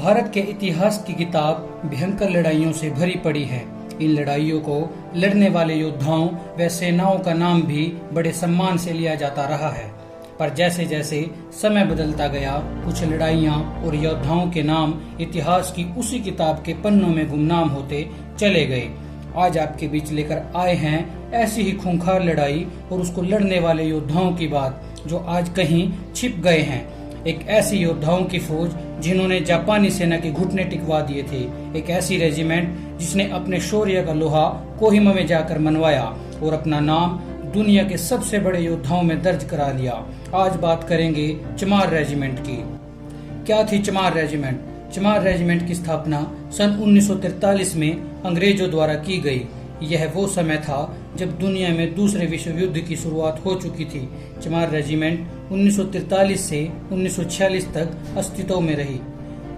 भारत के इतिहास की किताब भयंकर लड़ाइयों से भरी पड़ी है। इन लड़ाइयों को लड़ने वाले योद्धाओं व सेनाओं का नाम भी बड़े सम्मान से लिया जाता रहा है। पर जैसे जैसे समय बदलता गया, कुछ लड़ाइयाँ और योद्धाओं के नाम इतिहास की उसी किताब के पन्नों में गुमनाम होते चले गए। आज आपके बीच लेकर आए हैं ऐसी ही खूंखार लड़ाई और उसको लड़ने वाले योद्धाओं की बात, जो आज कहीं छिप गए हैं। एक ऐसी योद्धाओं की फौज जिन्होंने जापानी सेना के घुटने टिकवा दिए थे। एक ऐसी रेजिमेंट जिसने अपने शौर्य का लोहा कोहिमा में जाकर मनवाया और अपना नाम दुनिया के सबसे बड़े योद्धाओं में दर्ज करा लिया। आज बात करेंगे चमार रेजिमेंट की। क्या थी चमार रेजिमेंट? चमार रेजिमेंट की स्थापना सन 1943 में अंग्रेजों द्वारा की गई। यह वो समय था जब दुनिया में दूसरे विश्व युद्ध की शुरुआत हो चुकी थी। चमार रेजिमेंट 1943 से 1946 तक अस्तित्व में रही।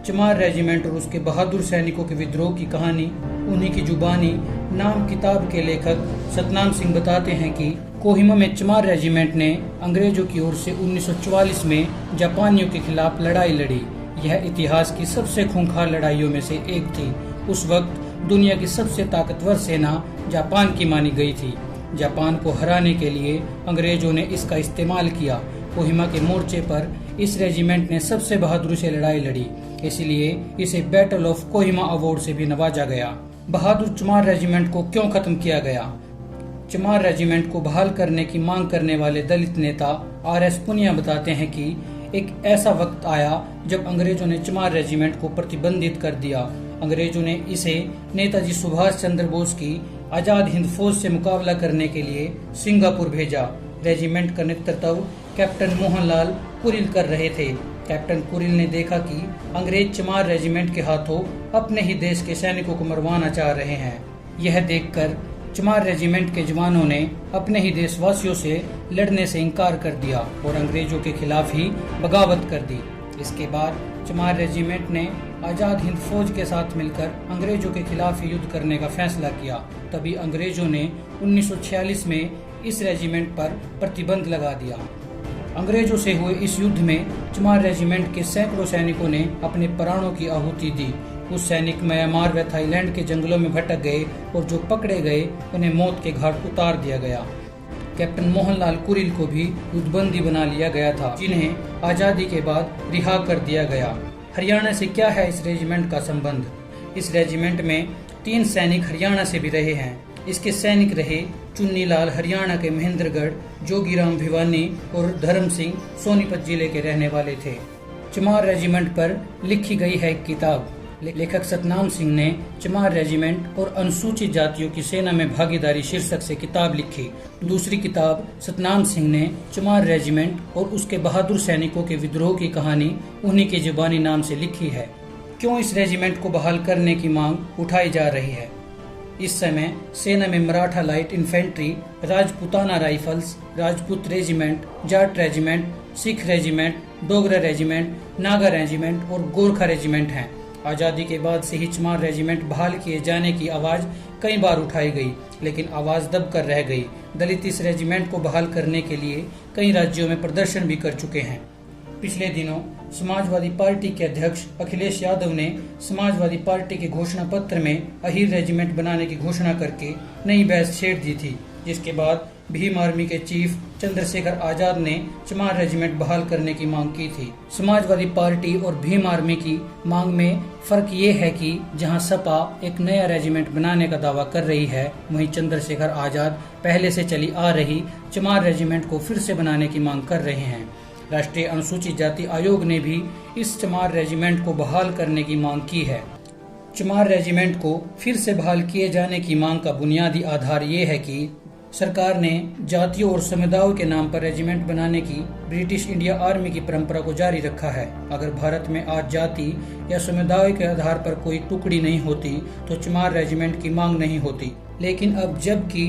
चमार रेजिमेंट और उसके बहादुर सैनिकों के विद्रोह की कहानी उन्हीं की जुबानी नाम किताब के लेखक सतनाम सिंह बताते हैं कि कोहिमा में चमार रेजिमेंट ने अंग्रेजों की ओर से 1944 में जापानियों के खिलाफ लड़ाई लड़ी। यह इतिहास की सबसे खूंखार लड़ाइयों में से एक थी। उस वक्त दुनिया की सबसे ताकतवर सेना जापान की मानी गई थी। जापान को हराने के लिए अंग्रेजों ने इसका इस्तेमाल किया। कोहिमा के मोर्चे पर इस रेजिमेंट ने सबसे बहादुरी से लड़ाई लड़ी, इसलिए इसे बैटल ऑफ कोहिमा अवार्ड से भी नवाजा गया। बहादुर चमार रेजिमेंट को क्यों खत्म किया गया? चमार रेजिमेंट को बहाल करने की मांग करने वाले दलित नेता R.S. पुनिया बताते हैं कि एक ऐसा वक्त आया जब अंग्रेजों ने चमार रेजिमेंट को प्रतिबंधित कर दिया। अंग्रेजों ने इसे नेताजी सुभाष चंद्र बोस की आजाद हिंद फौज से मुकाबला करने के लिए सिंगापुर भेजा। रेजिमेंट का नेतृत्व कैप्टन मोहनलाल कुरिल कर रहे थे। कैप्टन कुरिल ने देखा कि अंग्रेज चमार रेजिमेंट के हाथों अपने ही देश के सैनिकों को मरवाना चाह रहे हैं। यह देखकर चमार रेजिमेंट के जवानों ने अपने ही देशवासियों से लड़ने से इनकार कर दिया और अंग्रेजों के खिलाफ ही बगावत कर दी। इसके बाद चमार रेजिमेंट ने आजाद हिंद फौज के साथ मिलकर अंग्रेजों के खिलाफ युद्ध करने का फैसला किया। तभी अंग्रेजों ने 1946 में इस रेजिमेंट पर प्रतिबंध लगा दिया। अंग्रेजों से हुए इस युद्ध में चमार रेजिमेंट के सैकड़ों सैनिकों ने अपने प्राणों की आहुति दी। कुछ सैनिक म्यांमार व थाईलैंड के जंगलों में भटक गए और जो पकड़े गए उन्हें मौत के घाट उतार दिया गया। कैप्टन मोहनलाल कुरिल को भी युद्धबंदी बना लिया गया था, जिन्हें आजादी के बाद रिहा कर दिया गया। हरियाणा से क्या है इस रेजिमेंट का संबंध? इस रेजिमेंट में 3 सैनिक हरियाणा से भी रहे हैं। इसके सैनिक रहे चुन्नीलाल हरियाणा के महेंद्रगढ़, जोगीराम भिवानी और धर्म सिंह सोनीपत जिले के रहने वाले थे। चमार रेजिमेंट पर लिखी गई है एक किताब। लेखक सतनाम सिंह ने चमार रेजिमेंट और अनुसूचित जातियों की सेना में भागीदारी शीर्षक से किताब लिखी। दूसरी किताब सतनाम सिंह ने चमार रेजिमेंट और उसके बहादुर सैनिकों के विद्रोह की कहानी उन्हीं की जुबानी नाम से लिखी है। क्यों इस रेजिमेंट को बहाल करने की मांग उठाई जा रही है? इस समय सेना में Maratha light infantry, Rajputana rifles, Rajput regiment, Jat regiment, Sikh regiment, Dogra regiment, Naga regiment और गोरखा रेजिमेंट हैं। आजादी के बाद से ही चमार रेजिमेंट बहाल किए जाने की आवाज कई बार उठाई गई, लेकिन आवाज दब कर रह गई। दलित इस रेजिमेंट को बहाल करने के लिए कई राज्यों में प्रदर्शन भी कर चुके हैं। पिछले दिनों समाजवादी पार्टी के अध्यक्ष अखिलेश यादव ने समाजवादी पार्टी के घोषणा पत्र में अहीर रेजिमेंट बनाने की घोषणा करके नई बहस छेड़ दी थी, जिसके बाद भीम आर्मी के चीफ चंद्रशेखर आजाद ने चमार रेजिमेंट बहाल करने की मांग की थी। समाजवादी पार्टी और भीम आर्मी की मांग में फर्क ये है कि जहां सपा एक नया रेजिमेंट बनाने का दावा कर रही है, वहीं चंद्रशेखर आजाद पहले से चली आ रही चमार रेजिमेंट को फिर से बनाने की मांग कर रहे हैं। राष्ट्रीय अनुसूचित जाति आयोग ने भी इस चमार रेजिमेंट को बहाल करने की मांग की है। चमार रेजिमेंट को फिर से बहाल किए जाने की मांग का बुनियादी आधार ये है कि सरकार ने जातियों और समुदायों के नाम पर रेजिमेंट बनाने की ब्रिटिश इंडिया आर्मी की परंपरा को जारी रखा है। अगर भारत में आज जाति या समुदाय के आधार पर कोई टुकड़ी नहीं होती तो चमार रेजिमेंट की मांग नहीं होती। लेकिन अब जबकि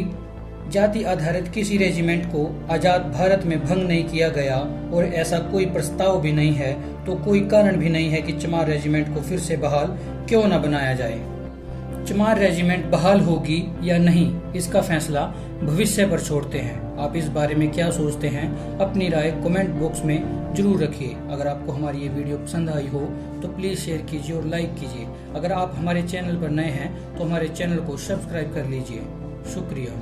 जाति आधारित किसी रेजिमेंट को आजाद भारत में भंग नहीं किया गया और ऐसा कोई प्रस्ताव भी नहीं है, तो कोई कारण भी नहीं है कि चमार रेजिमेंट को फिर से बहाल क्यों न बनाया जाए। चमार रेजिमेंट बहाल होगी या नहीं, इसका फैसला भविष्य पर छोड़ते हैं। आप इस बारे में क्या सोचते हैं, अपनी राय कमेंट बॉक्स में जरूर रखिए। अगर आपको हमारी ये वीडियो पसंद आई हो तो प्लीज शेयर कीजिए और लाइक कीजिए। अगर आप हमारे चैनल पर नए हैं तो हमारे चैनल को सब्सक्राइब कर लीजिए। शुक्रिया।